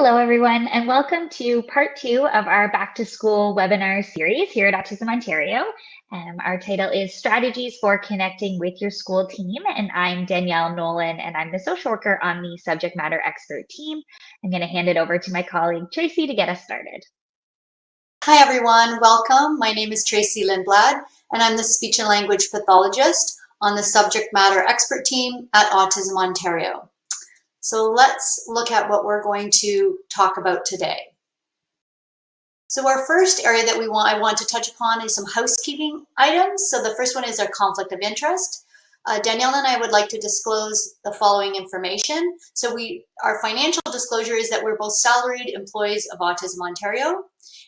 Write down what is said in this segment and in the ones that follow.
Hello, everyone, and welcome to part 2 of our Back to School webinar series here at Autism Ontario. Our title is Strategies for Connecting with Your School Team, and I'm Danielle Nolan, and I'm the social worker on the subject matter expert team. I'm going to hand it over to my colleague Tracie to get us started. Hi, everyone. Welcome. My name is Tracie Lindblad, and I'm the speech and language pathologist on the subject matter expert team at Autism Ontario. So let's look at what we're going to talk about today. So our first area that I want to touch upon is some housekeeping items. So the first one is our conflict of interest. Danielle and I would like to disclose the following information. So our financial disclosure is that we're both salaried employees of Autism Ontario,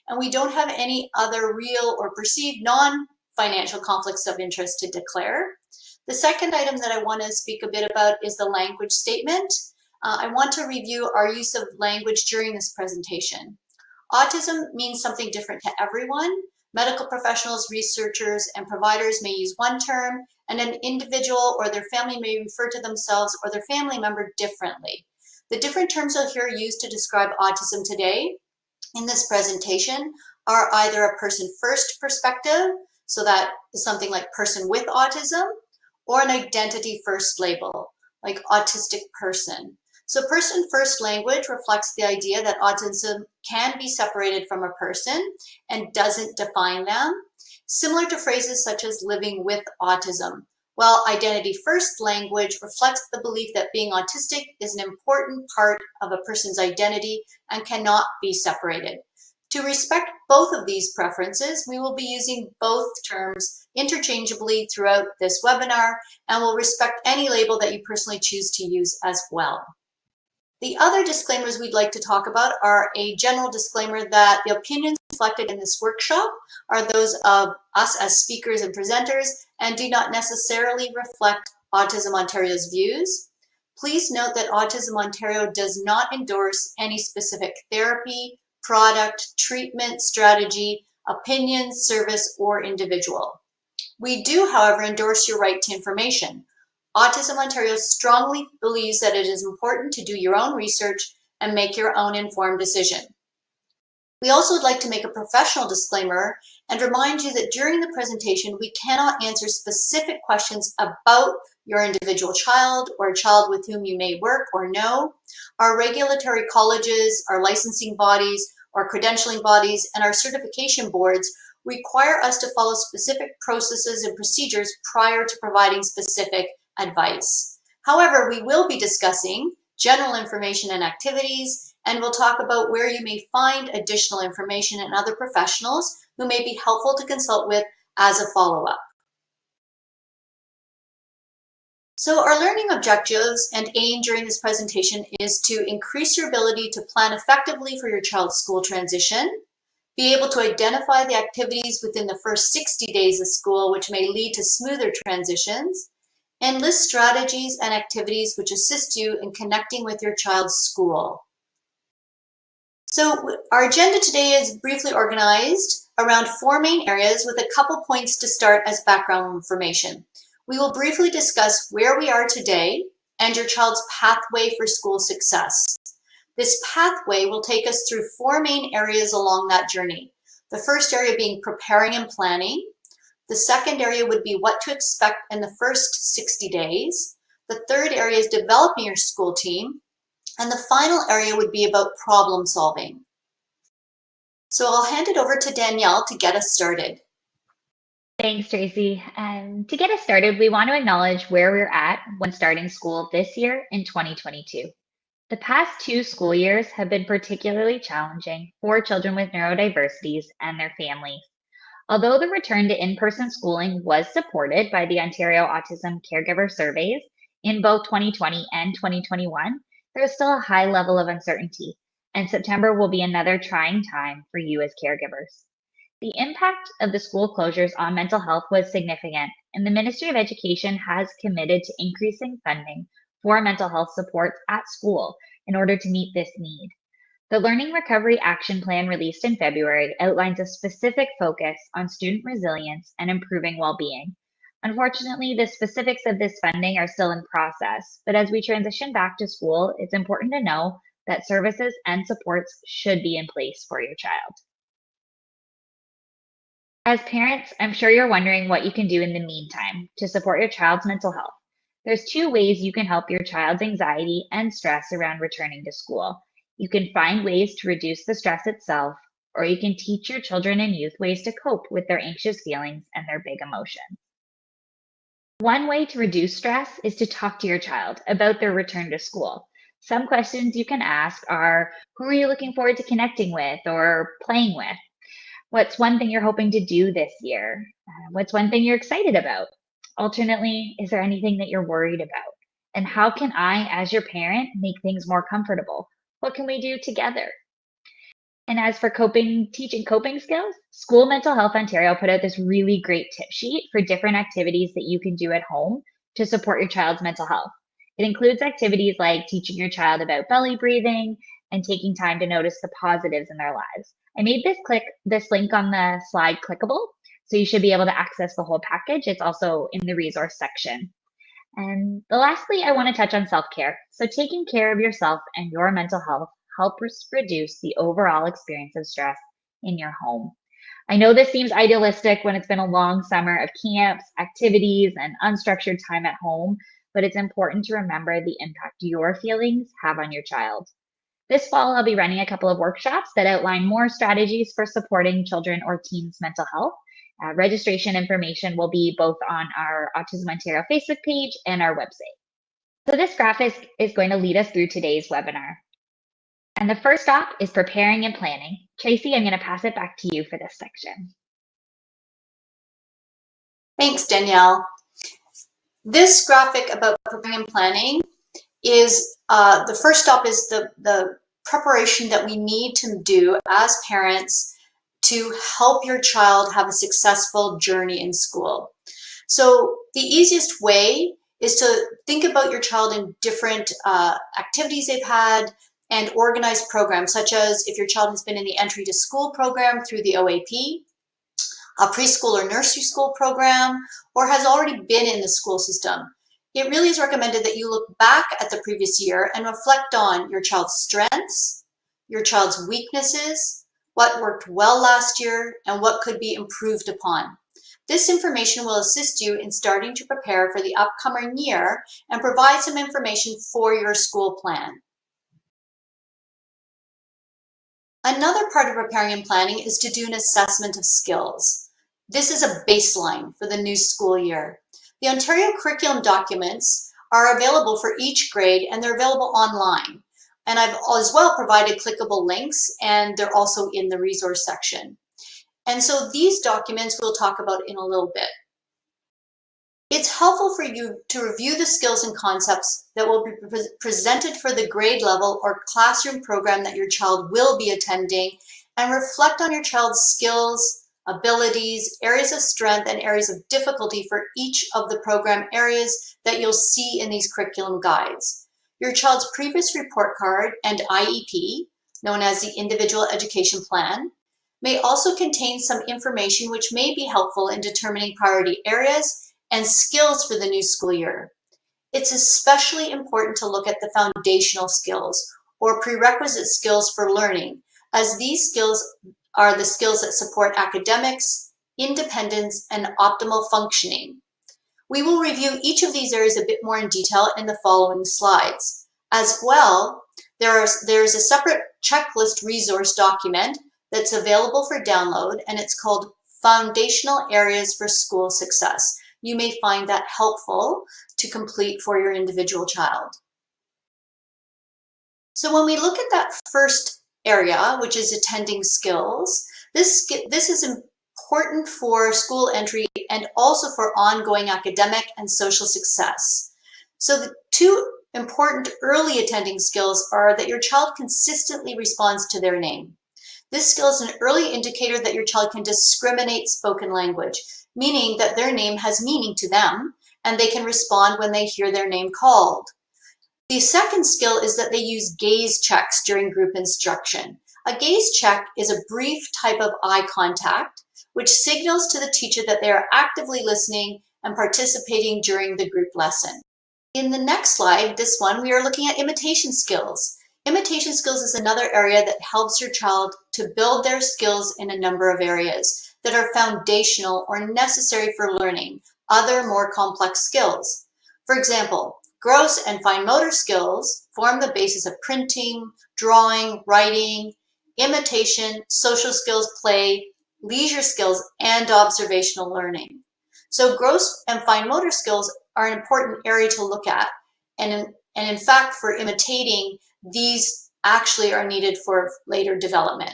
and we don't have any other real or perceived non-financial conflicts of interest to declare. The second item that I want to speak a bit about is the language statement. I want to review our use of language during this presentation. Autism means something different to everyone. Medical professionals, researchers, and providers may use one term, and an individual or their family may refer to themselves or their family member differently. The different terms you'll hear used to describe autism today in this presentation are either a person-first perspective, so that is something like person with autism, or an identity-first label, like autistic person. So person-first language reflects the idea that autism can be separated from a person and doesn't define them, similar to phrases such as living with autism, while identity-first language reflects the belief that being autistic is an important part of a person's identity and cannot be separated. To respect both of these preferences, we will be using both terms interchangeably throughout this webinar, and will respect any label that you personally choose to use as well. The other disclaimers we'd like to talk about are a general disclaimer that the opinions reflected in this workshop are those of us as speakers and presenters and do not necessarily reflect Autism Ontario's views. Please note that Autism Ontario does not endorse any specific therapy, product, treatment, strategy, opinion, service, or individual. We do, however, endorse your right to information. Autism Ontario strongly believes that it is important to do your own research and make your own informed decision. We also would like to make a professional disclaimer and remind you that during the presentation, we cannot answer specific questions about your individual child or a child with whom you may work or know. Our regulatory colleges, our licensing bodies, our credentialing bodies, and our certification boards require us to follow specific processes and procedures prior to providing specific advice. However, we will be discussing general information and activities, and we'll talk about where you may find additional information and other professionals who may be helpful to consult with as a follow-up. So our learning objectives and aim during this presentation is to increase your ability to plan effectively for your child's school transition, be able to identify the activities within the first 60 days of school which may lead to smoother transitions, and list strategies and activities which assist you in connecting with your child's school. So our agenda today is briefly organized around 4 main areas with a couple points to start as background information. We will briefly discuss where we are today and your child's pathway for school success. This pathway will take us through 4 main areas along that journey. The first area being preparing and planning. The second area would be what to expect in the first 60 days. The third area is developing your school team. And the final area would be about problem solving. So I'll hand it over to Danielle to get us started. Thanks, Tracie. To get us started, we want to acknowledge where we're at when starting school this year in 2022. The past 2 school years have been particularly challenging for children with neurodiversities and their families. Although the return to in-person schooling was supported by the Ontario Autism Caregiver Surveys in both 2020 and 2021, there is still a high level of uncertainty, and September will be another trying time for you as caregivers. The impact of the school closures on mental health was significant, and the Ministry of Education has committed to increasing funding for mental health supports at school in order to meet this need. The Learning Recovery Action Plan released in February outlines a specific focus on student resilience and improving well-being. Unfortunately, the specifics of this funding are still in process, but as we transition back to school, it's important to know that services and supports should be in place for your child. As parents, I'm sure you're wondering what you can do in the meantime to support your child's mental health. There's two ways you can help your child's anxiety and stress around returning to school. You can find ways to reduce the stress itself, or you can teach your children and youth ways to cope with their anxious feelings and their big emotions. One way to reduce stress is to talk to your child about their return to school. Some questions you can ask are, who are you looking forward to connecting with or playing with? What's one thing you're hoping to do this year? What's one thing you're excited about? Alternately, is there anything that you're worried about? And how can I, as your parent, make things more comfortable? What can we do together? And as for teaching coping skills, School Mental Health Ontario put out this really great tip sheet for different activities that you can do at home to support your child's mental health. It includes activities like teaching your child about belly breathing and taking time to notice the positives in their lives. I made this link on the slide clickable, so you should be able to access the whole package. It's also in the resource section. And lastly, I want to touch on self-care. So taking care of yourself and your mental health helps reduce the overall experience of stress in your home. I know this seems idealistic when it's been a long summer of camps, activities, and unstructured time at home, but it's important to remember the impact your feelings have on your child. This fall, I'll be running a couple of workshops that outline more strategies for supporting children or teens' mental health. Registration information will be both on our Autism Ontario Facebook page and our website. So this graphic is going to lead us through today's webinar. And the first stop is preparing and planning. Tracie, I'm going to pass it back to you for this section. Thanks, Danielle. This graphic about preparing and planning is the first stop is the preparation that we need to do as parents to help your child have a successful journey in school. So the easiest way is to think about your child in different activities they've had and organize programs, such as if your child has been in the entry to school program through the OAP, a preschool or nursery school program, or has already been in the school system. It really is recommended that you look back at the previous year and reflect on your child's strengths, your child's weaknesses, what worked well last year, and what could be improved upon. This information will assist you in starting to prepare for the upcoming year and provide some information for your school plan. Another part of preparing and planning is to do an assessment of skills. This is a baseline for the new school year. The Ontario curriculum documents are available for each grade and they're available online. And I've as well provided clickable links and they're also in the resource section. And so these documents we'll talk about in a little bit. It's helpful for you to review the skills and concepts that will be presented for the grade level or classroom program that your child will be attending and reflect on your child's skills, abilities, areas of strength, and areas of difficulty for each of the program areas that you'll see in these curriculum guides. Your child's previous report card and IEP, known as the Individual Education Plan, may also contain some information which may be helpful in determining priority areas and skills for the new school year. It's especially important to look at the foundational skills or prerequisite skills for learning, as these skills are the skills that support academics, independence, and optimal functioning. We will review each of these areas a bit more in detail in the following slides. As well, there's a separate checklist resource document that's available for download, and it's called Foundational Areas for School Success. You may find that helpful to complete for your individual child. So when we look at that first area, which is attending skills, this is important for school entry and also for ongoing academic and social success. So the two important early attending skills are that your child consistently responds to their name. This skill is an early indicator that your child can discriminate spoken language, meaning that their name has meaning to them and they can respond when they hear their name called. The second skill is that they use gaze checks during group instruction. A gaze check is a brief type of eye contact which signals to the teacher that they are actively listening and participating during the group lesson. In the next slide, this one, we are looking at imitation skills. Imitation skills is another area that helps your child to build their skills in a number of areas that are foundational or necessary for learning other more complex skills. For example, gross and fine motor skills form the basis of printing, drawing, writing, imitation, social skills, play, leisure skills, and observational learning. So gross and fine motor skills are an important area to look at. And in fact, for imitating, these actually are needed for later development.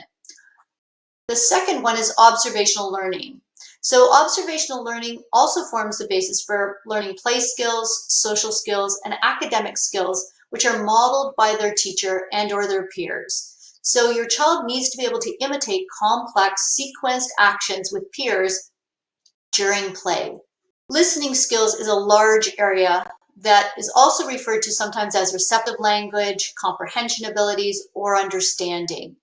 The second one is observational learning. So observational learning also forms the basis for learning play skills, social skills, and academic skills, which are modeled by their teacher and or their peers. So your child needs to be able to imitate complex sequenced actions with peers during play. Listening skills is a large area that is also referred to sometimes as receptive language, comprehension abilities, or understanding.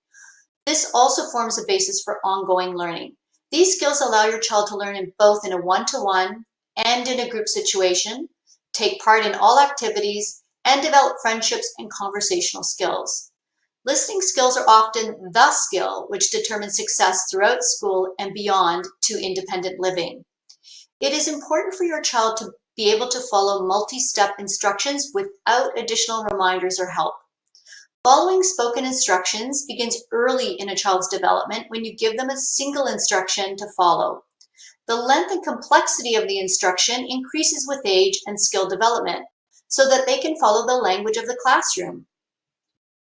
This also forms the basis for ongoing learning. These skills allow your child to learn in both in a one-to-one and in a group situation, take part in all activities, and develop friendships and conversational skills. Listening skills are often the skill which determines success throughout school and beyond to independent living. It is important for your child to be able to follow multi-step instructions without additional reminders or help. Following spoken instructions begins early in a child's development when you give them a single instruction to follow. The length and complexity of the instruction increases with age and skill development so that they can follow the language of the classroom.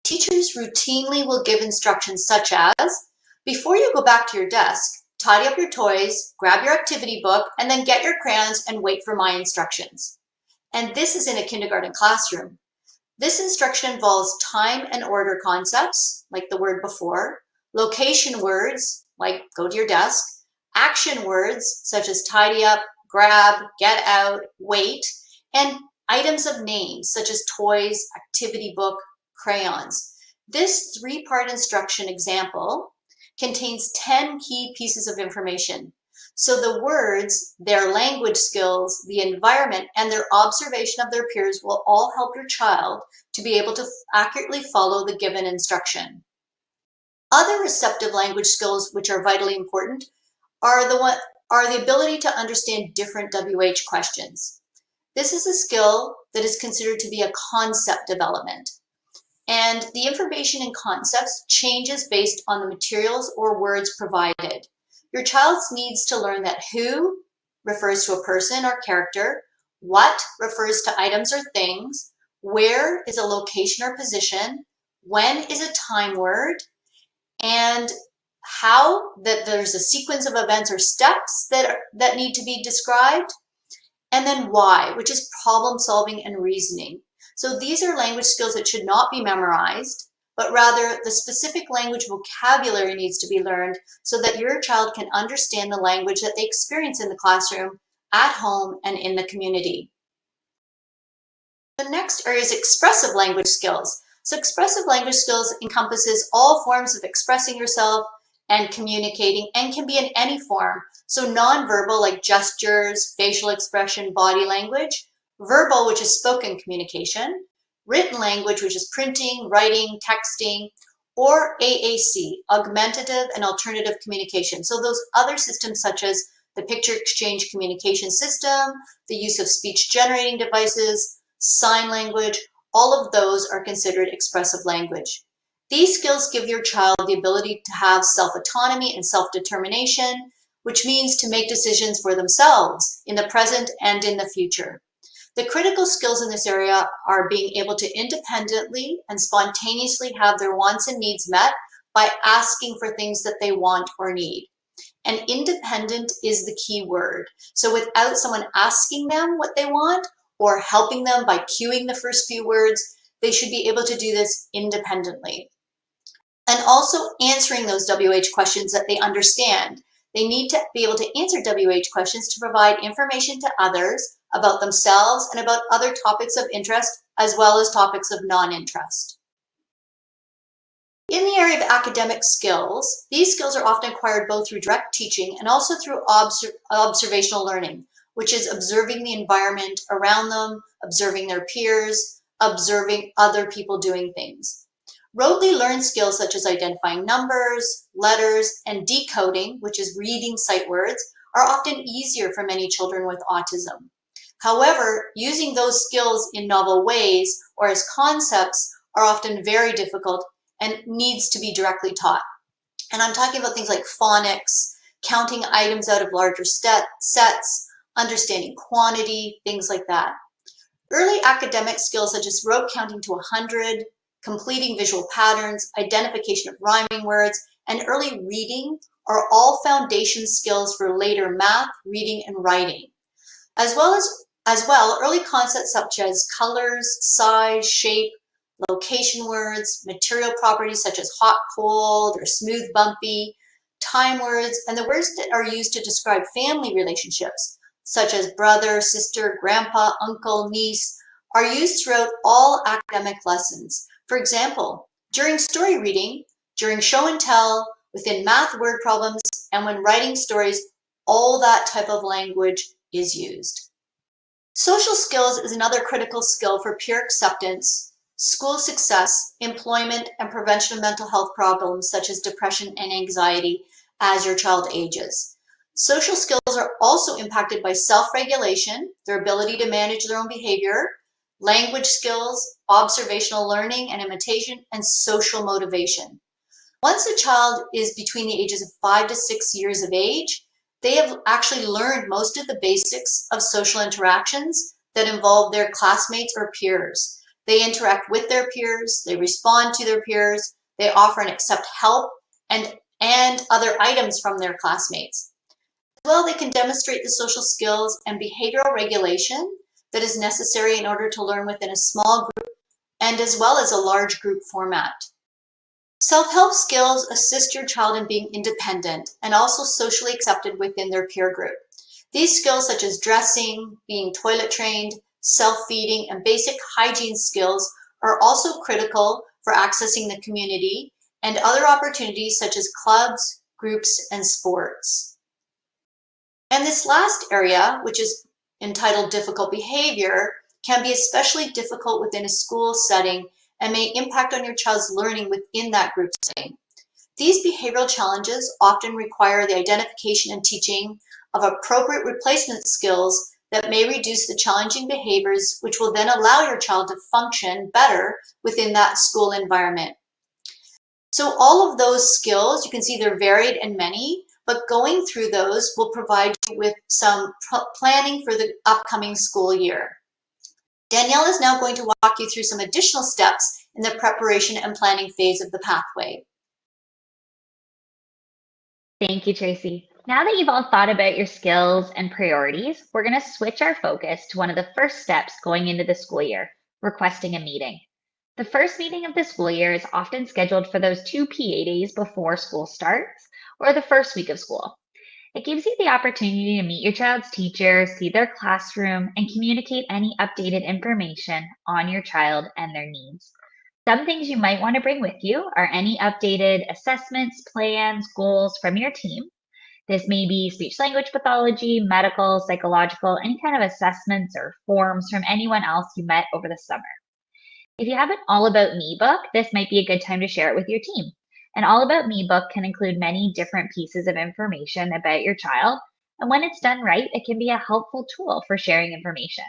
Teachers routinely will give instructions such as, before you go back to your desk, tidy up your toys, grab your activity book, and then get your crayons and wait for my instructions. And this is in a kindergarten classroom. This instruction involves time and order concepts, like the word before, location words, like go to your desk, action words, such as tidy up, grab, get out, wait, and items of names, such as toys, activity book, crayons. This three-part instruction example contains 10 key pieces of information. So the words, their language skills, the environment, and their observation of their peers will all help your child to be able to accurately follow the given instruction. Other receptive language skills, which are vitally important, are the ability to understand different WH questions. This is a skill that is considered to be a concept development. And the information in concepts changes based on the materials or words provided. Your child needs to learn that who refers to a person or character, what refers to items or things, where is a location or position, when is a time word, and how that there's a sequence of events or steps that need to be described, and then why, which is problem solving and reasoning. So these are language skills that should not be memorized, but rather the specific language vocabulary needs to be learned so that your child can understand the language that they experience in the classroom, at home, and in the community. The next area is expressive language skills. So expressive language skills encompasses all forms of expressing yourself and communicating, and can be in any form. So nonverbal, like gestures, facial expression, body language; verbal, which is spoken communication; written language, which is printing, writing, texting; or AAC, augmentative and alternative communication. So those other systems such as the picture exchange communication system, the use of speech generating devices, sign language, all of those are considered expressive language. These skills give your child the ability to have self-autonomy and self-determination, which means to make decisions for themselves in the present and in the future. The critical skills in this area are being able to independently and spontaneously have their wants and needs met by asking for things that they want or need. And independent is the key word. So without someone asking them what they want or helping them by cueing the first few words, they should be able to do this independently. And also answering those WH questions that they understand. They need to be able to answer WH questions to provide information to others about themselves and about other topics of interest, as well as topics of non-interest. In the area of academic skills, these skills are often acquired both through direct teaching and also through observational learning, which is observing the environment around them, observing their peers, observing other people doing things. Roadly learned skills such as identifying numbers, letters, and decoding, which is reading sight words, are often easier for many children with autism. However, using those skills in novel ways or as concepts are often very difficult and needs to be directly taught. And I'm talking about things like phonics, counting items out of larger sets, understanding quantity, things like that. Early academic skills such as rote counting to 100, completing visual patterns, identification of rhyming words, and early reading are all foundation skills for later math, reading, and writing. As well, early concepts such as colors, size, shape, location words, material properties such as hot, cold, or smooth, bumpy, time words, and the words that are used to describe family relationships, such as brother, sister, grandpa, uncle, niece, are used throughout all academic lessons. For example, during story reading, during show and tell, within math word problems, and when writing stories, all that type of language is used. Social skills is another critical skill for peer acceptance, school success, employment, and prevention of mental health problems such as depression and anxiety as your child ages. Social skills are also impacted by self-regulation, their ability to manage their own behavior, language skills, observational learning and imitation, and social motivation. Once a child is between the ages of 5 to 6 years of age, they have actually learned most of the basics of social interactions that involve their classmates or peers. They interact with their peers, they respond to their peers, they offer and accept help and other items from their classmates. As well, they can demonstrate the social skills and behavioral regulation that is necessary in order to learn within a small group and as well as a large group format. Self-help skills assist your child in being independent and also socially accepted within their peer group. These skills such as dressing, being toilet trained, self-feeding, and basic hygiene skills are also critical for accessing the community and other opportunities such as clubs, groups, and sports. And this last area, which is entitled difficult behavior, can be especially difficult within a school setting and may impact on your child's learning within that group setting. These behavioral challenges often require the identification and teaching of appropriate replacement skills that may reduce the challenging behaviors, which will then allow your child to function better within that school environment. So all of those skills, you can see they're varied and many, but going through those will provide you with some planning for the upcoming school year. Danielle is now going to walk you through some additional steps in the preparation and planning phase of the pathway. Thank you, Tracie. Now that you've all thought about your skills and priorities, we're going to switch our focus to one of the first steps going into the school year, requesting a meeting. The first meeting of the school year is often scheduled for those 2 PA days before school starts or the first week of school. It gives you the opportunity to meet your child's teacher, see their classroom, and communicate any updated information on your child and their needs. Some things you might want to bring with you are any updated assessments, plans, goals from your team. This may be speech language pathology, medical, psychological, any kind of assessments or forms from anyone else you met over the summer. If you have an All About Me book, this might be a good time to share it with your team. An All About Me book can include many different pieces of information about your child, and when it's done right, it can be a helpful tool for sharing information.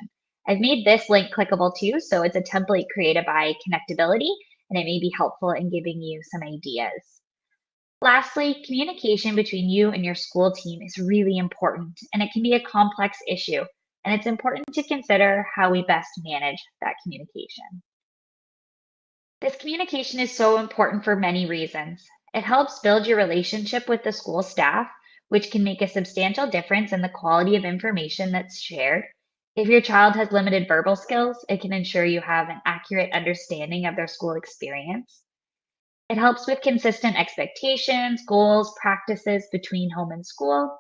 I've made this link clickable too, so it's a template created by Connectability, and it may be helpful in giving you some ideas. Lastly, communication between you and your school team is really important, and it can be a complex issue, and it's important to consider how we best manage that communication. This communication is so important for many reasons. It helps build your relationship with the school staff, which can make a substantial difference in the quality of information that's shared. If your child has limited verbal skills, it can ensure you have an accurate understanding of their school experience. It helps with consistent expectations, goals, practices between home and school.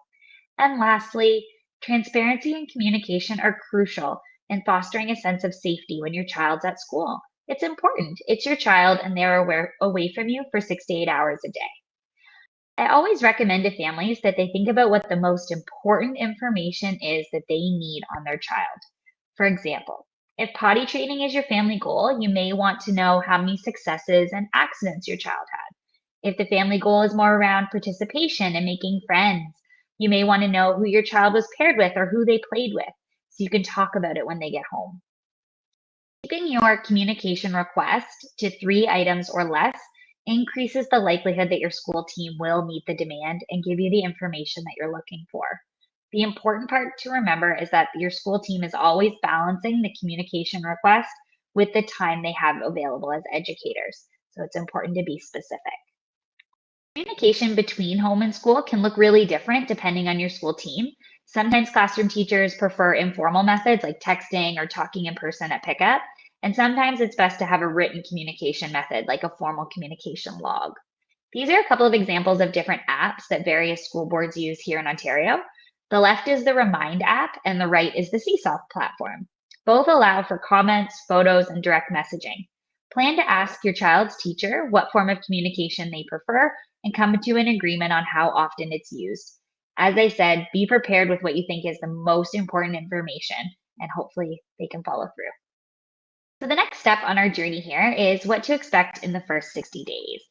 And lastly, transparency and communication are crucial in fostering a sense of safety when your child's at school. It's important. It's your child, and they're away from you for 6 to 8 hours a day. I always recommend to families that they think about what the most important information is that they need on their child. For example, If potty training is your family goal, you may want to know how many successes and accidents your child had. If the family goal is more around participation and making friends, you may want to know who your child was paired with or who they played with, so you can talk about it when they get home. Keeping your communication request to 3 items or less increases the likelihood that your school team will meet the demand and give you the information that you're looking for. The important part to remember is that your school team is always balancing the communication request with the time they have available as educators. So it's important to be specific. Communication between home and school can look really different depending on your school team. Sometimes classroom teachers prefer informal methods like texting or talking in person at pickup, and sometimes it's best to have a written communication method like a formal communication log. These are a couple of examples of different apps that various school boards use here in Ontario. The left is the Remind app, and the right is the Seesaw platform. Both allow for comments, photos, and direct messaging. Plan to ask your child's teacher what form of communication they prefer and come to an agreement on how often it's used. As I said, be prepared with what you think is the most important information, and hopefully they can follow through. So the next step on our journey here is what to expect in the first 60 days.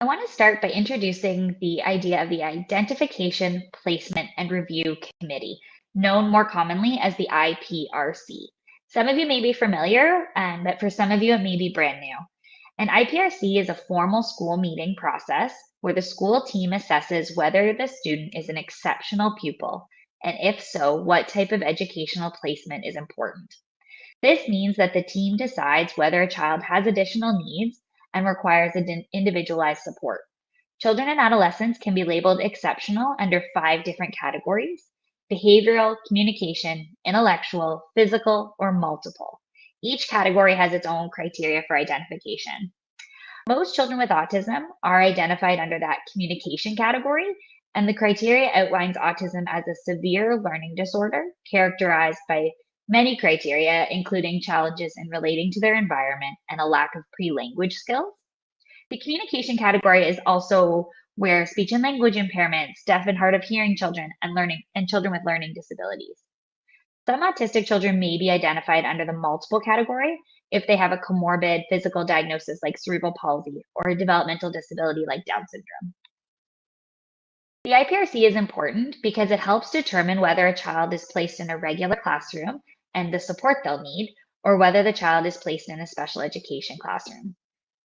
I want to start by introducing the idea of the Identification, Placement, and Review Committee, known more commonly as the IPRC. Some of you may be familiar, but for some of you, it may be brand new. An IPRC is a formal school meeting process where the school team assesses whether the student is an exceptional pupil, and if so, what type of educational placement is important. This means that the team decides whether a child has additional needs and requires individualized support. Children and adolescents can be labeled exceptional under 5 different categories: behavioral, communication, intellectual, physical, or multiple. Each category has its own criteria for identification. Most children with autism are identified under that communication category, and the criteria outlines autism as a severe learning disorder characterized by many criteria, including challenges in relating to their environment and a lack of pre-language skills. The communication category is also where speech and language impairments, deaf and hard of hearing children, and children with learning disabilities. Some autistic children may be identified under the multiple category if they have a comorbid physical diagnosis like cerebral palsy or a developmental disability like Down syndrome. The IPRC is important because it helps determine whether a child is placed in a regular classroom and the support they'll need, or whether the child is placed in a special education classroom.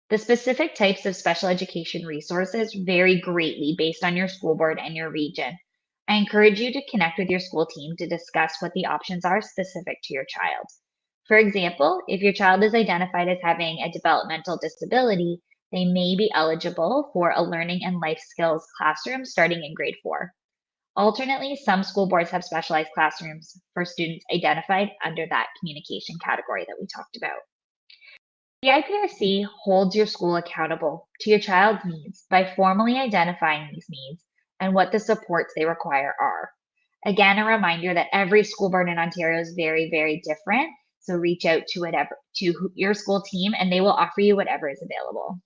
The specific types of special education resources vary greatly based on your school board and your region. I encourage you to connect with your school team to discuss what the options are specific to your child. For example, if your child is identified as having a developmental disability, they may be eligible for a learning and life skills classroom starting in grade 4. Alternately, some school boards have specialized classrooms for students identified under that communication category that we talked about. The IPRC holds your school accountable to your child's needs by formally identifying these needs and what the supports they require are. Again, a reminder that every school board in Ontario is very, very different. So reach out to your school team and they will offer you whatever is available.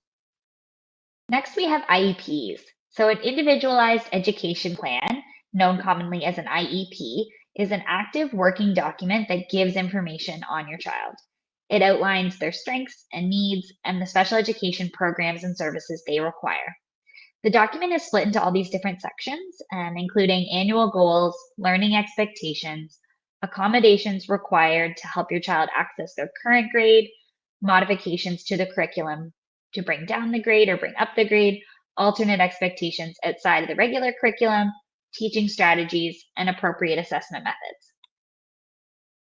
Next, we have IEPs. So an individualized education plan, known commonly as an IEP, is an active working document that gives information on your child. It outlines their strengths and needs and the special education programs and services they require. The document is split into all these different sections, including annual goals, learning expectations, accommodations required to help your child access their current grade, modifications to the curriculum to bring down the grade or bring up the grade, alternate expectations outside of the regular curriculum, teaching strategies, and appropriate assessment methods.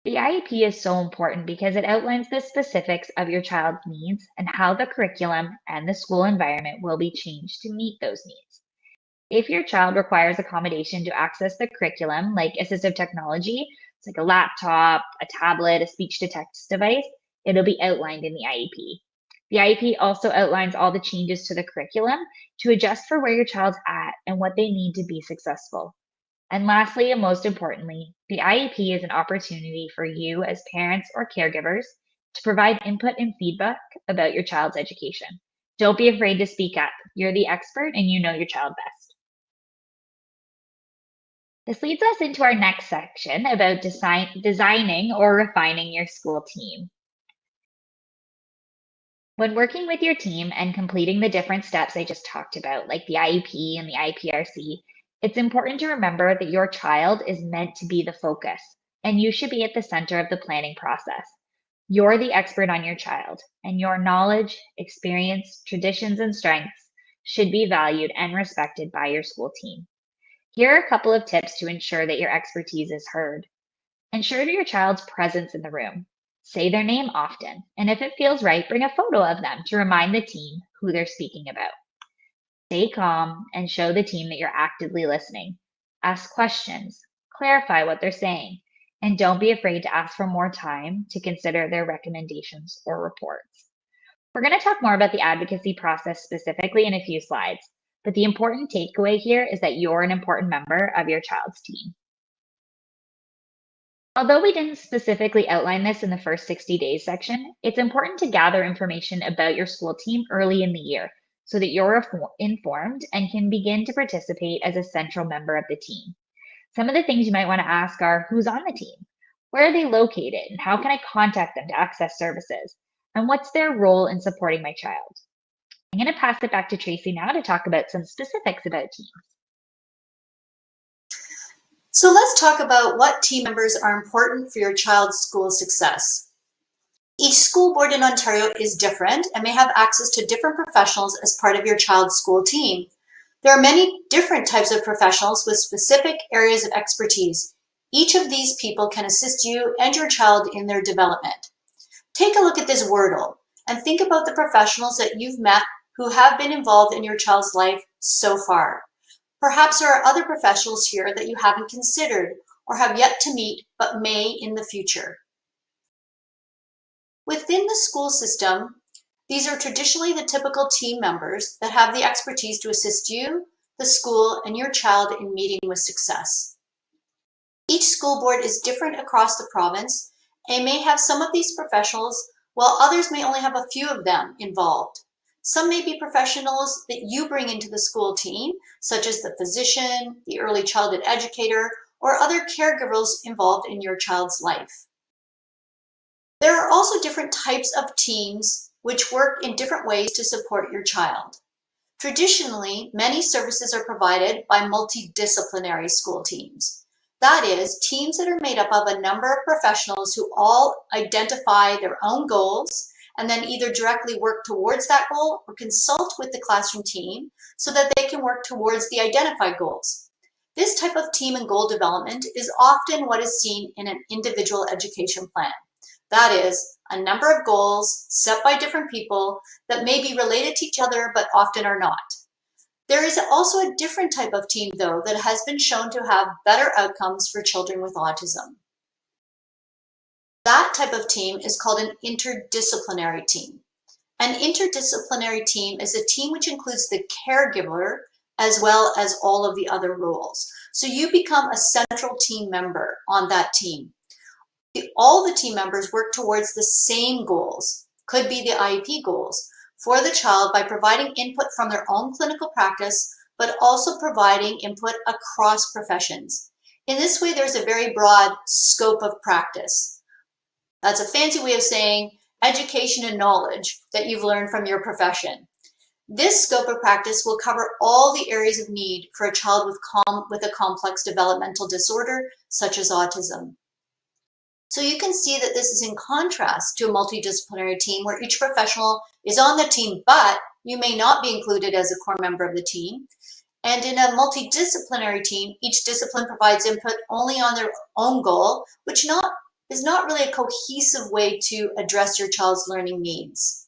The IEP is so important because it outlines the specifics of your child's needs and how the curriculum and the school environment will be changed to meet those needs. If your child requires accommodation to access the curriculum, like assistive technology, it's like a laptop, a tablet, a speech to text device, it'll be outlined in the IEP. The IEP also outlines all the changes to the curriculum to adjust for where your child's at and what they need to be successful. And lastly, and most importantly, the IEP is an opportunity for you as parents or caregivers to provide input and feedback about your child's education. Don't be afraid to speak up. You're the expert and you know your child best. This leads us into our next section about designing or refining your school team. When working with your team and completing the different steps I just talked about, like the IEP and the IPRC, it's important to remember that your child is meant to be the focus, and you should be at the center of the planning process. You're the expert on your child, and your knowledge, experience, traditions, and strengths should be valued and respected by your school team. Here are a couple of tips to ensure that your expertise is heard. Ensure your child's presence in the room. Say their name often, and if it feels right, bring a photo of them to remind the team who they're speaking about. Stay calm and show the team that you're actively listening. Ask questions, clarify what they're saying, and don't be afraid to ask for more time to consider their recommendations or reports. We're going to talk more about the advocacy process specifically in a few slides, but the important takeaway here is that you're an important member of your child's team. Although we didn't specifically outline this in the first 60 days section, it's important to gather information about your school team early in the year so that you're informed and can begin to participate as a central member of the team. Some of the things you might want to ask are who's on the team? Where are they located? And how can I contact them to access services? And what's their role in supporting my child? I'm going to pass it back to Tracie now to talk about some specifics about teams. So let's talk about what team members are important for your child's school success. Each school board in Ontario is different and may have access to different professionals as part of your child's school team. There are many different types of professionals with specific areas of expertise. Each of these people can assist you and your child in their development. Take a look at this Wordle and think about the professionals that you've met who have been involved in your child's life so far. Perhaps there are other professionals here that you haven't considered or have yet to meet but may in the future. Within the school system, these are traditionally the typical team members that have the expertise to assist you, the school, and your child in meeting with success. Each school board is different across the province and may have some of these professionals, while others may only have a few of them involved. Some may be professionals that you bring into the school team, such as the physician, the early childhood educator, or other caregivers involved in your child's life. There are also different types of teams which work in different ways to support your child. Traditionally, many services are provided by multidisciplinary school teams. That is, teams that are made up of a number of professionals who all identify their own goals and then either directly work towards that goal or consult with the classroom team so that they can work towards the identified goals. This type of team and goal development is often what is seen in an individual education plan. That is, a number of goals set by different people that may be related to each other but often are not. There is also a different type of team, though, that has been shown to have better outcomes for children with autism. That type of team is called an interdisciplinary team. An interdisciplinary team is a team which includes the caregiver as well as all of the other roles. So you become a central team member on that team. All the team members work towards the same goals, could be the IEP goals, for the child by providing input from their own clinical practice, but also providing input across professions. In this way, there's a very broad scope of practice. That's a fancy way of saying education and knowledge that you've learned from your profession. This scope of practice will cover all the areas of need for a child with a complex developmental disorder, such as autism. So you can see that this is in contrast to a multidisciplinary team where each professional is on the team, but you may not be included as a core member of the team. And in a multidisciplinary team, each discipline provides input only on their own goal, which is not really a cohesive way to address your child's learning needs.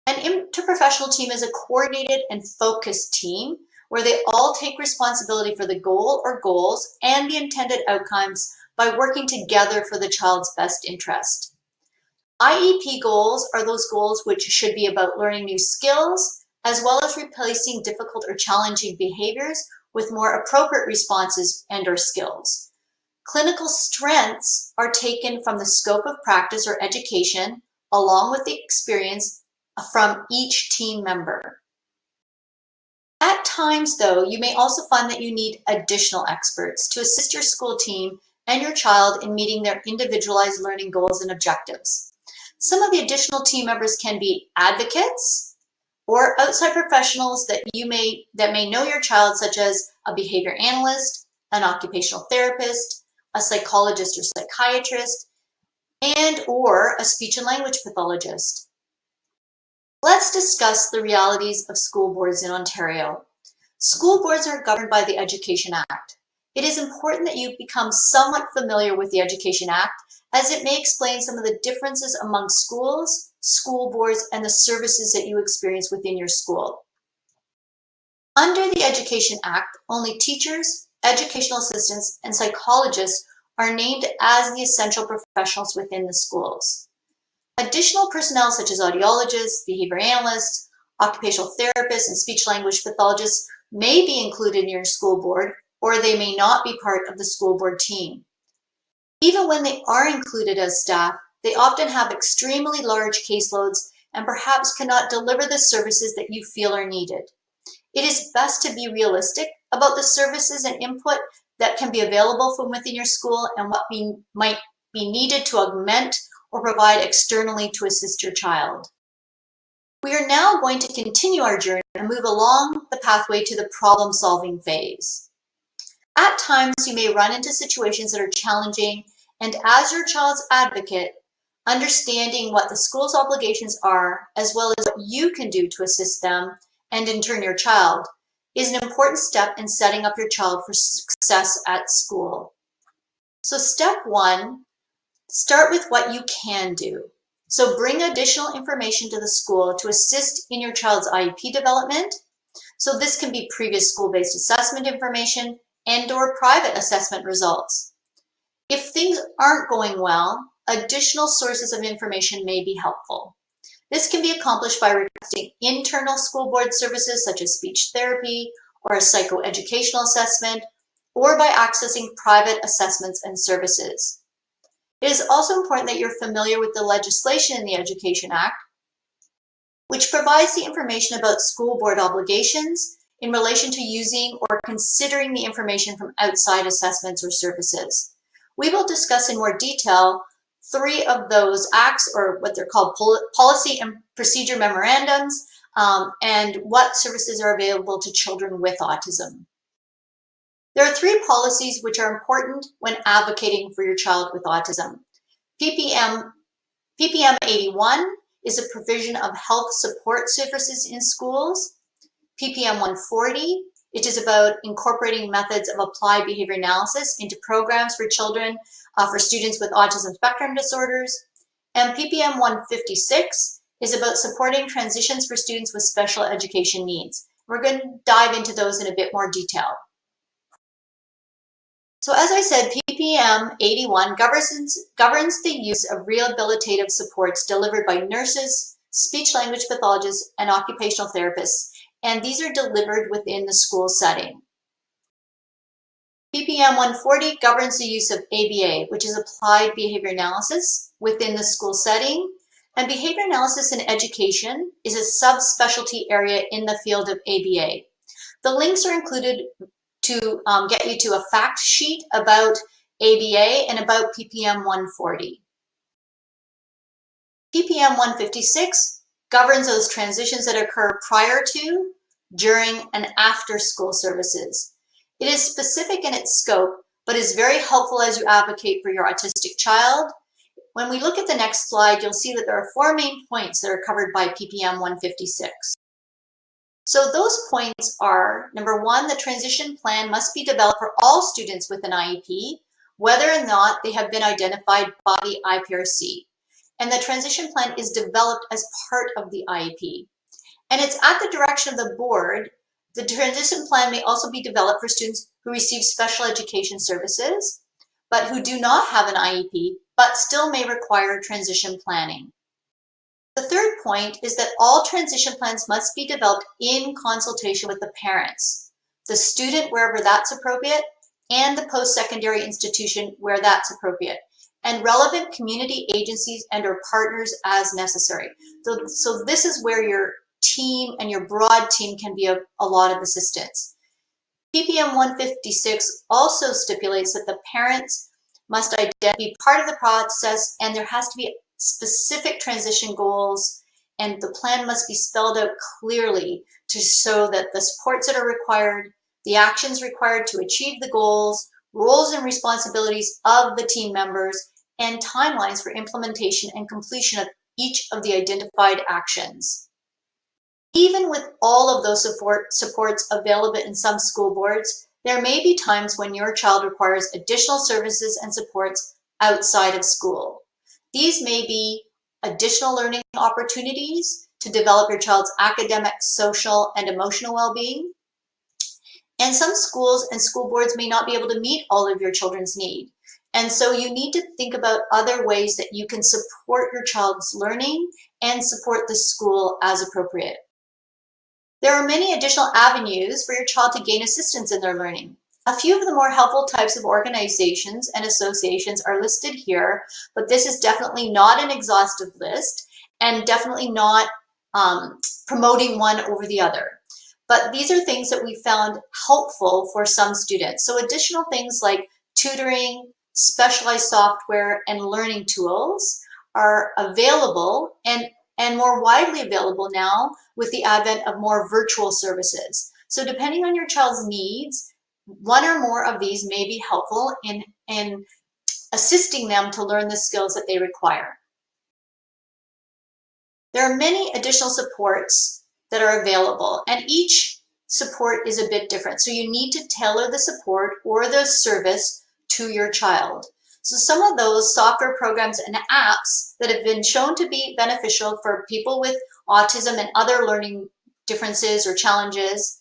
An interprofessional team is a coordinated and focused team where they all take responsibility for the goal or goals and the intended outcomes by working together for the child's best interest. IEP goals are those goals which should be about learning new skills, as well as replacing difficult or challenging behaviors with more appropriate responses and/or skills. Clinical strengths are taken from the scope of practice or education, along with the experience from each team member. At times, though, you may also find that you need additional experts to assist your school team and your child in meeting their individualized learning goals and objectives. Some of the additional team members can be advocates or outside professionals that may know your child, such as a behavior analyst, an occupational therapist, a psychologist or psychiatrist, and or a speech and language pathologist. Let's discuss the realities of school boards in Ontario. School boards are governed by the Education Act. It is important that you become somewhat familiar with the Education Act, as it may explain some of the differences among schools, school boards, and the services that you experience within your school. Under the Education Act, only teachers, educational assistants, and psychologists are named as the essential professionals within the schools. Additional personnel such as audiologists, behavior analysts, occupational therapists, and speech-language pathologists may be included in your school board, or they may not be part of the school board team. Even when they are included as staff, they often have extremely large caseloads and perhaps cannot deliver the services that you feel are needed. It is best to be realistic about the services and input that can be available from within your school and what might be needed to augment or provide externally to assist your child. We are now going to continue our journey and move along the pathway to the problem-solving phase. At times, you may run into situations that are challenging, and as your child's advocate, understanding what the school's obligations are, as well as what you can do to assist them, and in turn your child, is an important step in setting up your child for success at school. So step one, start with what you can do. So bring additional information to the school to assist in your child's IEP development. So this can be previous school-based assessment information and/or private assessment results. If things aren't going well, additional sources of information may be helpful. This can be accomplished by requesting internal school board services such as speech therapy or a psychoeducational assessment, or by accessing private assessments and services. It is also important that you're familiar with the legislation in the Education Act, which provides the information about school board obligations in relation to using or considering the information from outside assessments or services. We will discuss in more detail 3 of those acts, or what they're called policy and procedure memorandums, and what services are available to children with autism. There are 3 policies which are important when advocating for your child with autism. PPM 81 is a provision of health support services in schools. PPM 140, it is about incorporating methods of applied behavior analysis into programs for children, for students with autism spectrum disorders. And PPM 156 is about supporting transitions for students with special education needs. We're going to dive into those in a bit more detail. So as I said, PPM 81 governs the use of rehabilitative supports delivered by nurses, speech-language pathologists, and occupational therapists, and these are delivered within the school setting. PPM 140 governs the use of ABA, which is applied behavior analysis within the school setting, and behavior analysis in education is a subspecialty area in the field of ABA. The links are included to get you to a fact sheet about ABA and about PPM 140. PPM 156 governs those transitions that occur prior to, during, and after school services. It is specific in its scope, but is very helpful as you advocate for your autistic child. When we look at the next slide, you'll see that there are 4 main points that are covered by PPM 156. So those points are, number 1, the transition plan must be developed for all students with an IEP, whether or not they have been identified by the IPRC. And the transition plan is developed as part of the IEP. And it's at the direction of the board. The transition plan may also be developed for students who receive special education services, but who do not have an IEP, but still may require transition planning. The third point is that all transition plans must be developed in consultation with the parents, the student wherever that's appropriate, and the post-secondary institution where that's appropriate, and relevant community agencies and or partners as necessary. So this is where your team and your broad team can be a lot of assistance. PPM 156 also stipulates that the parents must be part of the process, and there has to be specific transition goals, and the plan must be spelled out clearly to show that the supports that are required, the actions required to achieve the goals, roles and responsibilities of the team members, and timelines for implementation and completion of each of the identified actions. Even with all of those supports available in some school boards, there may be times when your child requires additional services and supports outside of school. These may be additional learning opportunities to develop your child's academic, social, and emotional well-being. And some schools and school boards may not be able to meet all of your children's needs. And so you need to think about other ways that you can support your child's learning and support the school as appropriate. There are many additional avenues for your child to gain assistance in their learning. A few of the more helpful types of organizations and associations are listed here, but this is definitely not an exhaustive list and definitely not promoting one over the other. But these are things that we found helpful for some students. So additional things like tutoring, specialized software, and learning tools are available and more widely available now with the advent of more virtual services. So depending on your child's needs, one or more of these may be helpful in assisting them to learn the skills that they require. There are many additional supports that are available, and each support is a bit different. So you need to tailor the support or the service to your child. So some of those software programs and apps that have been shown to be beneficial for people with autism and other learning differences or challenges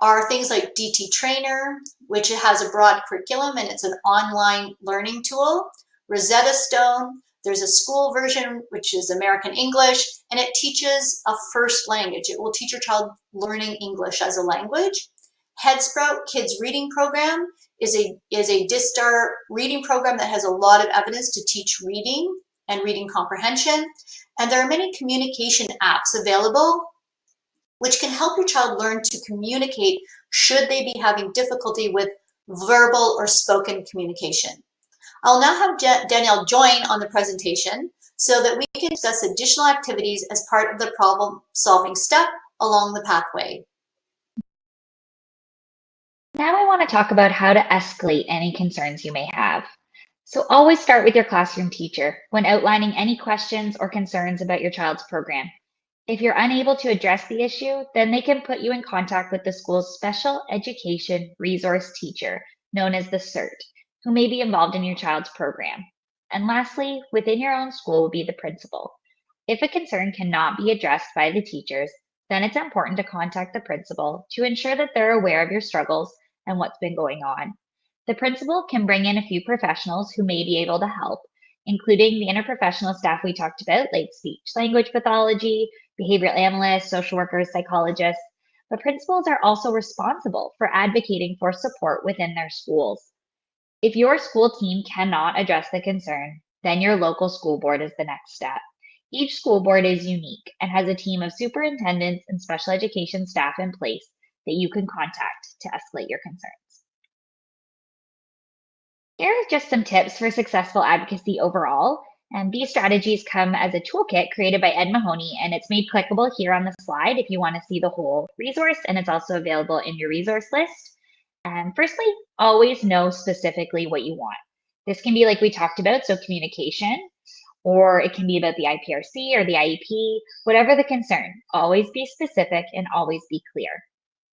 are things like DT Trainer, which has a broad curriculum and it's an online learning tool. Rosetta Stone, there's a school version, which is American English, and it teaches a first language. It will teach your child learning English as a language. Headsprout Kids Reading Program is a DISTAR reading program that has a lot of evidence to teach reading and reading comprehension. And there are many communication apps available which can help your child learn to communicate should they be having difficulty with verbal or spoken communication. I'll now have Danielle join on the presentation so that we can discuss additional activities as part of the problem-solving step along the pathway. Now I want to talk about how to escalate any concerns you may have. So always start with your classroom teacher when outlining any questions or concerns about your child's program. If you're unable to address the issue, then they can put you in contact with the school's special education resource teacher, known as the CERT, who may be involved in your child's program. And lastly, within your own school will be the principal. If a concern cannot be addressed by the teachers, then it's important to contact the principal to ensure that they're aware of your struggles and what's been going on. The principal can bring in a few professionals who may be able to help, including the interprofessional staff we talked about, like speech language pathology, behavioral analysts, social workers, psychologists. But principals are also responsible for advocating for support within their schools. If your school team cannot address the concern, then your local school board is the next step. Each school board is unique and has a team of superintendents and special education staff in place that you can contact to escalate your concerns. Here are just some tips for successful advocacy overall. And these strategies come as a toolkit created by Ed Mahoney, and it's made clickable here on the slide if you want to see the whole resource, and it's also available in your resource list. And firstly, always know specifically what you want. This can be like we talked about, so communication, or it can be about the IPRC or the IEP, whatever the concern. Always be specific and always be clear.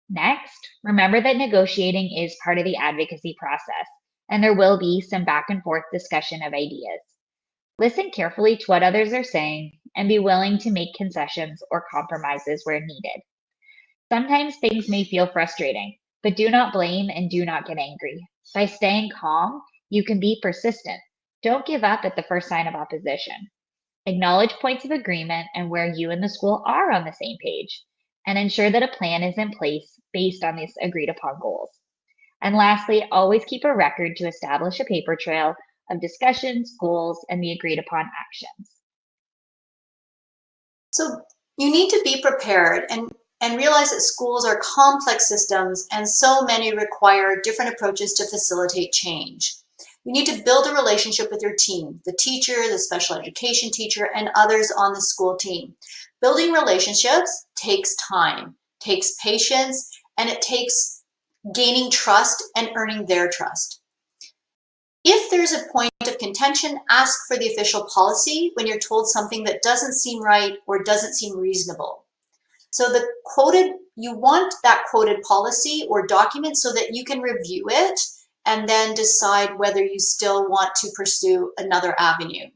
Next, remember that negotiating is part of the advocacy process, and there will be some back and forth discussion of ideas. Listen carefully to what others are saying and be willing to make concessions or compromises where needed. Sometimes things may feel frustrating, but do not blame and do not get angry. By staying calm, you can be persistent. Don't give up at the first sign of opposition. Acknowledge points of agreement and where you and the school are on the same page, and ensure that a plan is in place based on these agreed upon goals. And lastly, always keep a record to establish a paper trail of discussions, goals, and the agreed upon actions. So You need to be prepared and realize that schools are complex systems and so many require different approaches to facilitate change. You need to build a relationship with your team, the teacher, the special education teacher, and others on the school team. Building relationships takes time, takes patience, and it takes gaining trust and earning their trust. If there's a point of contention, ask for the official policy when you're told something that doesn't seem right or doesn't seem reasonable. So you want that quoted policy or document so that you can review it and then decide whether you still want to pursue another avenue.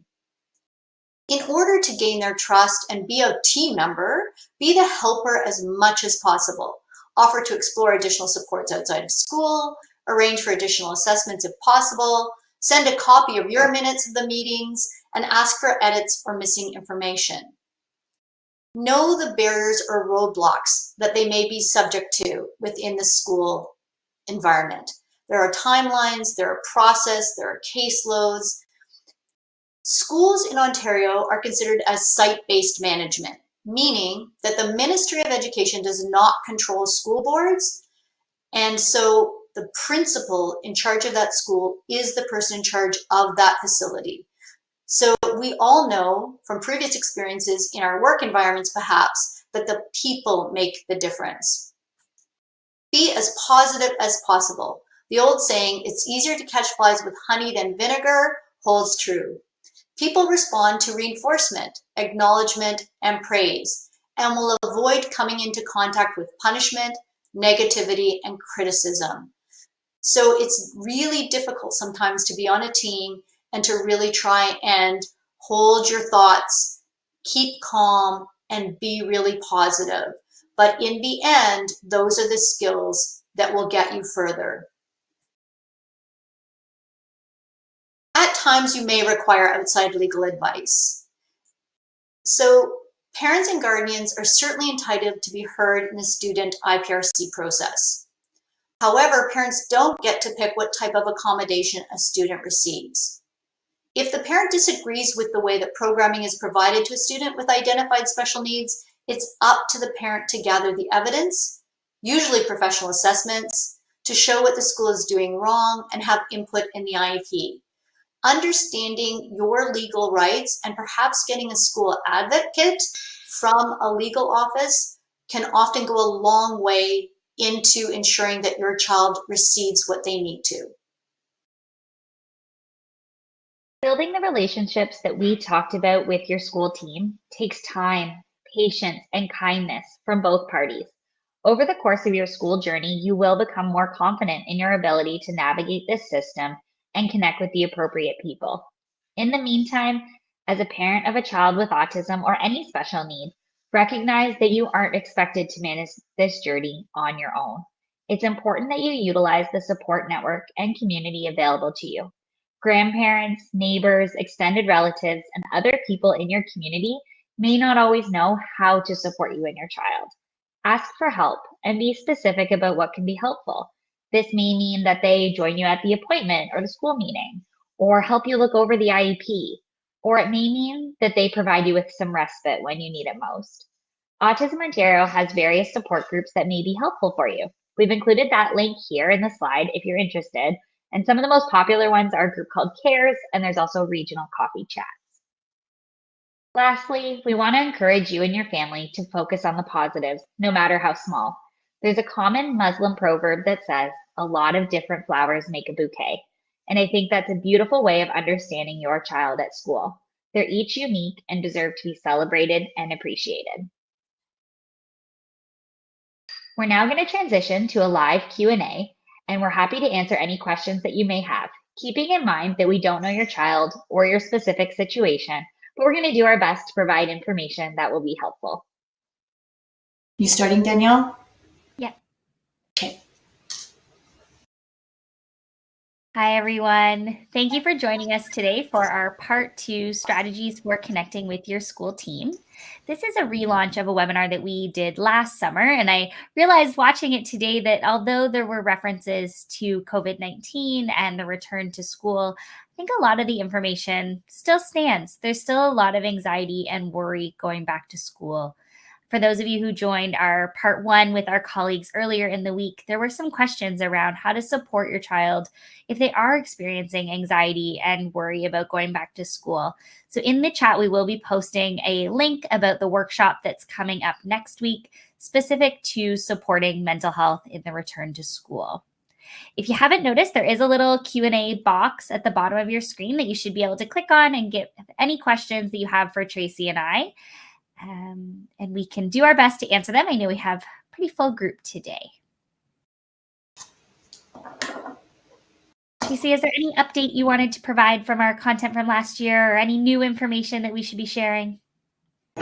In order to gain their trust and be a team member, be the helper as much as possible. Offer to explore additional supports outside of school, arrange for additional assessments if possible, send a copy of your minutes of the meetings, and ask for edits or missing information. Know the barriers or roadblocks that they may be subject to within the school environment. There are timelines, there are process, there are caseloads. Schools in Ontario are considered as site-based management, meaning that the Ministry of Education does not control school boards, and so the principal in charge of that school is the person in charge of that facility. So we all know from previous experiences in our work environments, perhaps, that the people make the difference. Be as positive as possible. The old saying, it's easier to catch flies with honey than vinegar, holds true. People respond to reinforcement, acknowledgement, and praise, and will avoid coming into contact with punishment, negativity, and criticism. So it's really difficult sometimes to be on a team and to really try and hold your thoughts, keep calm, and be really positive. But in the end, those are the skills that will get you further. At times, you may require outside legal advice. So parents and guardians are certainly entitled to be heard in the student IPRC process. However, parents don't get to pick what type of accommodation a student receives. If the parent disagrees with the way that programming is provided to a student with identified special needs, it's up to the parent to gather the evidence, usually professional assessments, to show what the school is doing wrong and have input in the IEP. Understanding your legal rights and perhaps getting a school advocate from a legal office can often go a long way into ensuring that your child receives what they need to. Building the relationships that we talked about with your school team takes time, patience, and kindness from both parties. Over the course of your school journey, you will become more confident in your ability to navigate this system and connect with the appropriate people. In the meantime, as a parent of a child with autism or any special need, recognize that you aren't expected to manage this journey on your own. It's important that you utilize the support network and community available to you. Grandparents, neighbors, extended relatives, and other people in your community may not always know how to support you and your child. Ask for help and be specific about what can be helpful. This may mean that they join you at the appointment or the school meeting, or help you look over the IEP, or it may mean that they provide you with some respite when you need it most. Autism Ontario has various support groups that may be helpful for you. We've included that link here in the slide if you're interested, and some of the most popular ones are a group called CARES, and there's also regional coffee chats. Lastly, we want to encourage you and your family to focus on the positives, no matter how small. There's a common Muslim proverb that says, a lot of different flowers make a bouquet. And I think that's a beautiful way of understanding your child at school. They're each unique and deserve to be celebrated and appreciated. We're now going to transition to a live Q&A, and we're happy to answer any questions that you may have, keeping in mind that we don't know your child or your specific situation, but we're going to do our best to provide information that will be helpful. You starting, Danielle? Yeah. Okay. Hi, everyone. Thank you for joining us today for our Part 2 Strategies for Connecting with Your School Team. This is a relaunch of a webinar that we did last summer, and I realized watching it today that although there were references to COVID-19 and the return to school, I think a lot of the information still stands. There's still a lot of anxiety and worry going back to school. For those of you who joined our part 1 with our colleagues earlier in the week, there were some questions around how to support your child if they are experiencing anxiety and worry about going back to school. So in the chat, we will be posting a link about the workshop that's coming up next week, specific to supporting mental health in the return to school. If you haven't noticed, there is a little Q&A box at the bottom of your screen that you should be able to click on and get any questions that you have for Tracie and I. And we can do our best to answer them. I know we have a pretty full group today. Tracie, is there any update you wanted to provide from our content from last year or any new information that we should be sharing?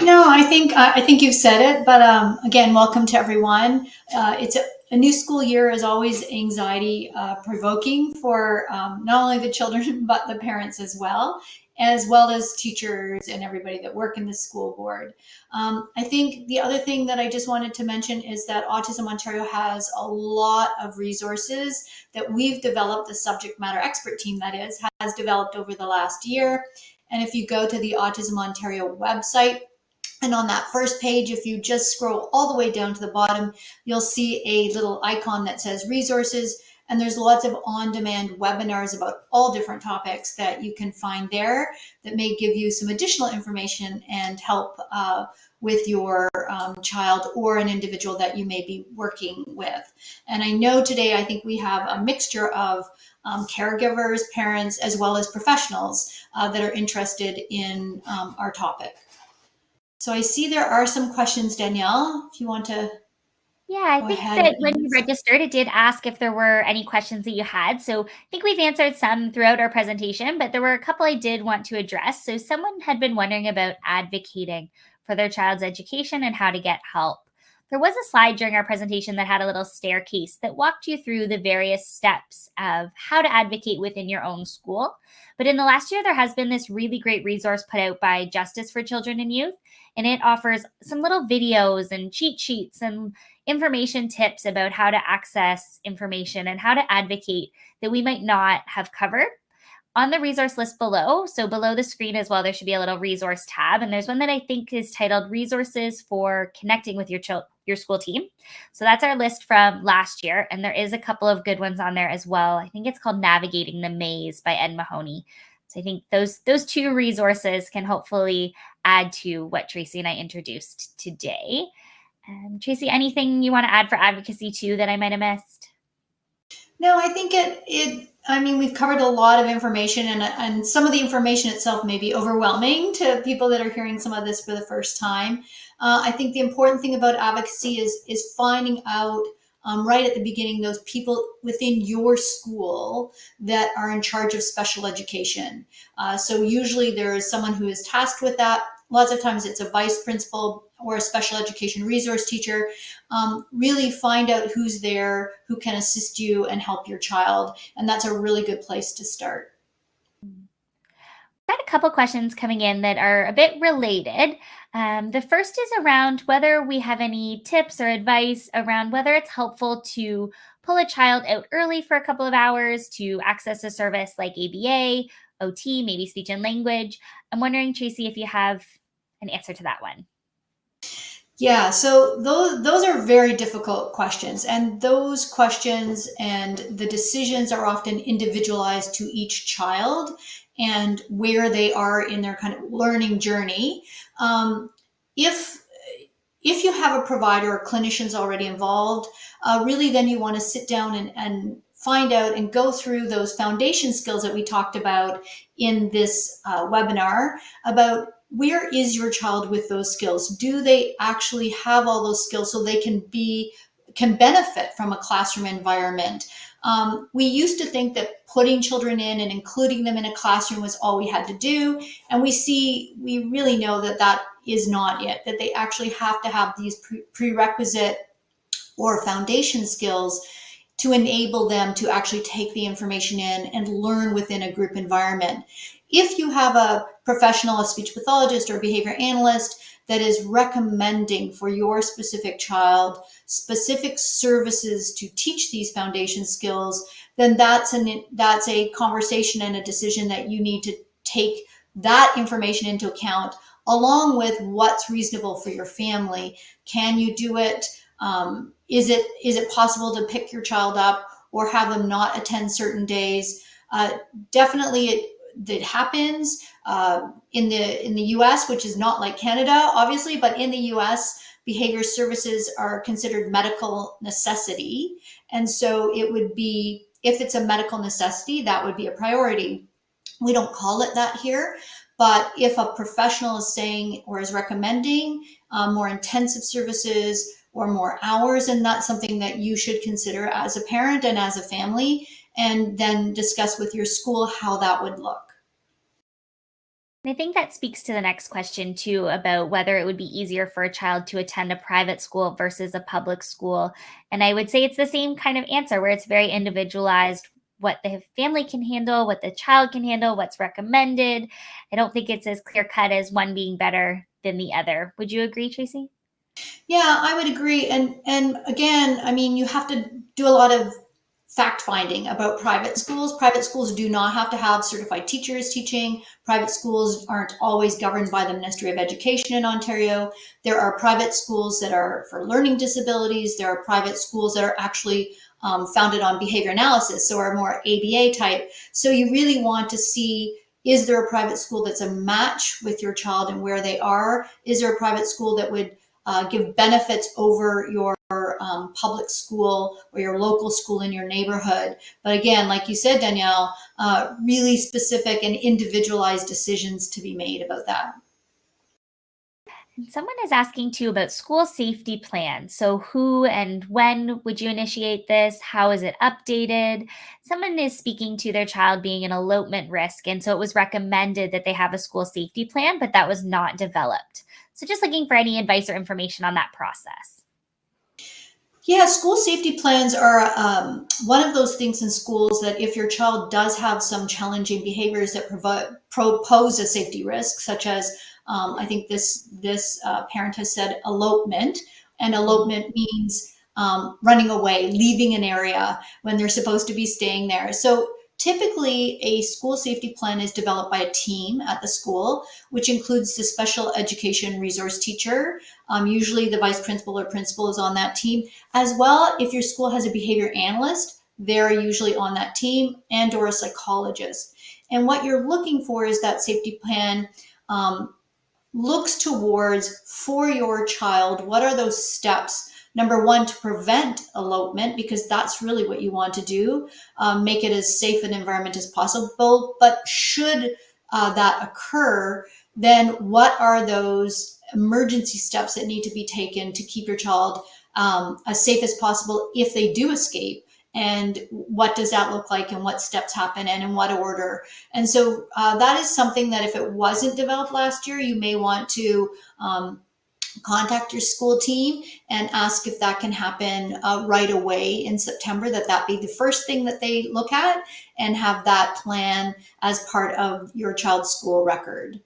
No, I think you've said it, but again, welcome to everyone. It's a new school year is always anxiety provoking for not only the children but the parents as well as teachers and everybody that work in the school board. I think the other thing that I just wanted to mention is that Autism Ontario has a lot of resources that we've developed. The subject matter expert team, that is, has developed over the last year. And if you go to the Autism Ontario website, and on that first page, if you just scroll all the way down to the bottom, you'll see a little icon that says resources. And there's lots of on-demand webinars about all different topics that you can find there that may give you some additional information and help with your child or an individual that you may be working with. And I know today, I think we have a mixture of caregivers, parents, as well as professionals that are interested in our topic. So I see there are some questions, Danielle, if you want to. Yeah, I think that when you registered, it did ask if there were any questions that you had. So I think we've answered some throughout our presentation, but there were a couple I did want to address. So someone had been wondering about advocating for their child's education and how to get help. There was a slide during our presentation that had a little staircase that walked you through the various steps of how to advocate within your own school. But in the last year, there has been this really great resource put out by Justice for Children and Youth, and it offers some little videos and cheat sheets and information tips about how to access information and how to advocate that we might not have covered. On the resource list below, so below the screen as well, there should be a little resource tab. And there's one that I think is titled Resources for Connecting with your school team. So that's our list from last year. And there is a couple of good ones on there as well. I think it's called Navigating the Maze by Ed Mahoney. So I think those two resources can hopefully add to what Tracie and I introduced today. Tracie, anything you want to add for advocacy too that I might have missed? No, I think I mean, we've covered a lot of information, and some of the information itself may be overwhelming to people that are hearing some of this for the first time. I think the important thing about advocacy is finding out right at the beginning those people within your school that are in charge of special education. So usually there is someone who is tasked with that. Lots of times it's a vice principal or a special education resource teacher. Really find out who's there, who can assist you and help your child. And that's a really good place to start. Got a couple questions coming in that are a bit related. The first is around whether we have any tips or advice around whether it's helpful to pull a child out early for a couple of hours to access a service like ABA, OT, maybe speech and language. I'm wondering, Tracie, if you have an answer to that one. Yeah, so those are very difficult questions, and those questions and the decisions are often individualized to each child and where they are in their kind of learning journey. If you have a provider or clinicians already involved, really then you want to sit down and find out and go through those foundation skills that we talked about in this webinar about where is your child with those skills? Do they actually have all those skills so they can benefit from a classroom environment? We used to think that putting children in and including them in a classroom was all we had to do. And we really know that that is not it, that they actually have to have these prerequisite or foundation skills to enable them to actually take the information in and learn within a group environment. If you have a professional, a speech pathologist or behavior analyst that is recommending for your specific child specific services to teach these foundation skills, then that's a conversation and a decision that you need to take that information into account along with what's reasonable for your family. Can you do it? Is it possible to pick your child up or have them not attend certain days? Definitely, it happens in the U.S., which is not like Canada, obviously, but in the U.S., behavior services are considered medical necessity, and so it would be, if it's a medical necessity, that would be a priority. We don't call it that here, but if a professional is saying or is recommending more intensive services or more hours, and that's something that you should consider as a parent and as a family, and then discuss with your school how that would look. I think that speaks to the next question, too, about whether it would be easier for a child to attend a private school versus a public school. And I would say it's the same kind of answer where it's very individualized, what the family can handle, what the child can handle, what's recommended. I don't think it's as clear cut as one being better than the other. Would you agree, Tracie? Yeah, I would agree. And again, I mean, you have to do a lot of fact finding about private schools. Private schools do not have to have certified teachers teaching. Private schools aren't always governed by the Ministry of Education in Ontario. There are private schools that are for learning disabilities. There are private schools that are actually founded on behavior analysis, so are more ABA type. So you really want to see, is there a private school that's a match with your child and where they are? Is there a private school that would give benefits over your public school or your local school in your neighborhood? But again, like you said, Danielle, really specific and individualized decisions to be made about that. And someone is asking too about school safety plans. So, who and when would you initiate this? How is it updated? Someone is speaking to their child being an elopement risk. And so it was recommended that they have a school safety plan, but that was not developed. So, just looking for any advice or information on that process. Yeah, school safety plans are one of those things in schools that if your child does have some challenging behaviors that propose a safety risk, such as I think this parent has said elopement, and elopement means running away, leaving an area when they're supposed to be staying there. So typically, a school safety plan is developed by a team at the school, which includes the special education resource teacher. Usually, the vice principal or principal is on that team as well. If your school has a behavior analyst, they're usually on that team, and or a psychologist. And what you're looking for is that safety plan um, looks towards, for your child, what are those steps? Number one, to prevent elopement, because that's really what you want to do. Make it as safe an environment as possible. But should that occur, then what are those emergency steps that need to be taken to keep your child as safe as possible if they do escape? And what does that look like, and what steps happen, and in what order? And so that is something that if it wasn't developed last year, you may want to contact your school team and ask if that can happen right away in September, that be the first thing that they look at, and have that plan as part of your child's school record.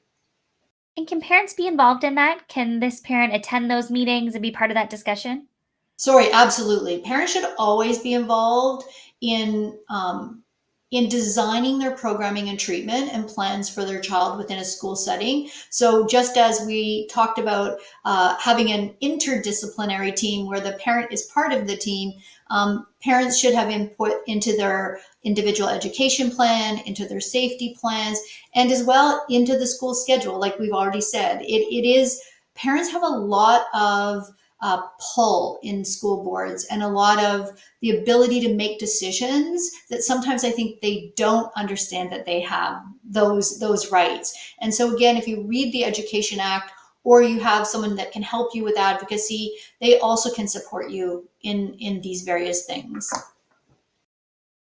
And can parents be involved in that? Can this parent attend those meetings and be part of that discussion? Sorry, absolutely. Parents should always be involved in designing their programming and treatment and plans for their child within a school setting. So just as we talked about having an interdisciplinary team where the parent is part of the team, parents should have input into their individual education plan, into their safety plans, and as well into the school schedule. Like we've already said, it is, parents have a lot of pull in school boards and a lot of the ability to make decisions that sometimes I think they don't understand that they have those rights. And so again, if you read the Education Act, or you have someone that can help you with advocacy, they also can support you in these various things.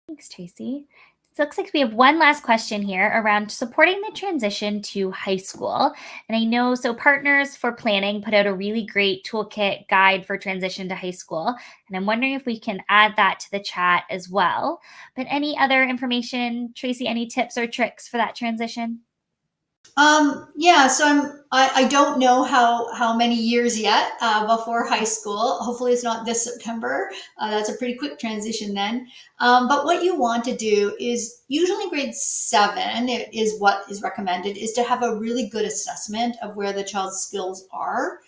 Thanks, Tracie. So it looks like we have one last question here around supporting the transition to high school. And I know, so Partners for Planning put out a really great toolkit guide for transition to high school. And I'm wondering if we can add that to the chat as well. But any other information, Tracie, any tips or tricks for that transition? Yeah, so I don't know how many years yet before high school. Hopefully, it's not this September. That's a pretty quick transition then. But what you want to do is usually grade seven is what is recommended is to have a really good assessment of where the child's skills are.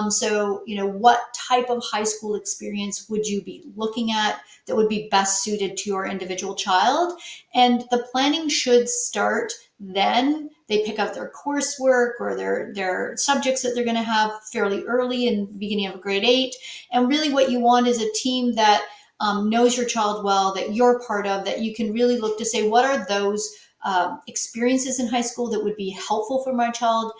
So, what type of high school experience would you be looking at that would be best suited to your individual child? And the planning should start then. They pick up their coursework or their subjects that they're going to have fairly early in the beginning of grade 8. And really what you want is a team that knows your child well, that you're part of, that you can really look to say, what are those experiences in high school that would be helpful for my child?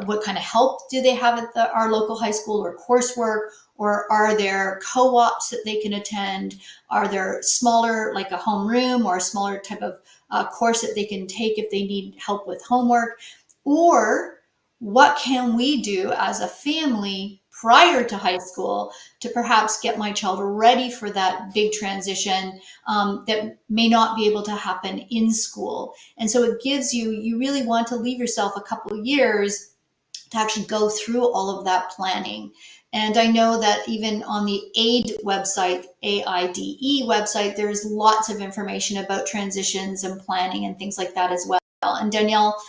What kind of help do they have at our local high school, or coursework, or are there co-ops that they can attend? Are there smaller, like a homeroom or a smaller type of course that they can take if they need help with homework? Or what can we do as a family prior to high school to perhaps get my child ready for that big transition that may not be able to happen in school? And so it gives you really want to leave yourself a couple of years to actually go through all of that planning. And I know that even on the AIDE website, AIDE website, there's lots of information about transitions and planning and things like that as well. And Danielle,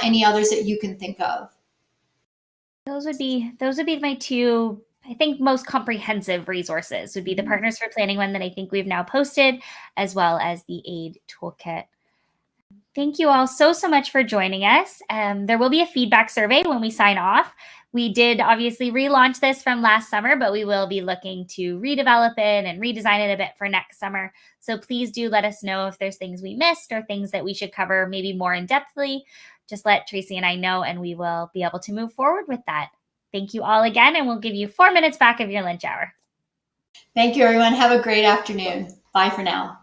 any others that you can think of? Those would be my two, I think, most comprehensive resources would be the Partners for Planning one that I think we've now posted, as well as the AID toolkit. Thank you all so much for joining us. There will be a feedback survey when we sign off. We did obviously relaunch this from last summer, but we will be looking to redevelop it and redesign it a bit for next summer. So please do let us know if there's things we missed or things that we should cover maybe more in depthly. Just let Tracie and I know, and we will be able to move forward with that. Thank you all again, and we'll give you 4 minutes back of your lunch hour. Thank you, everyone. Have a great afternoon. Bye for now.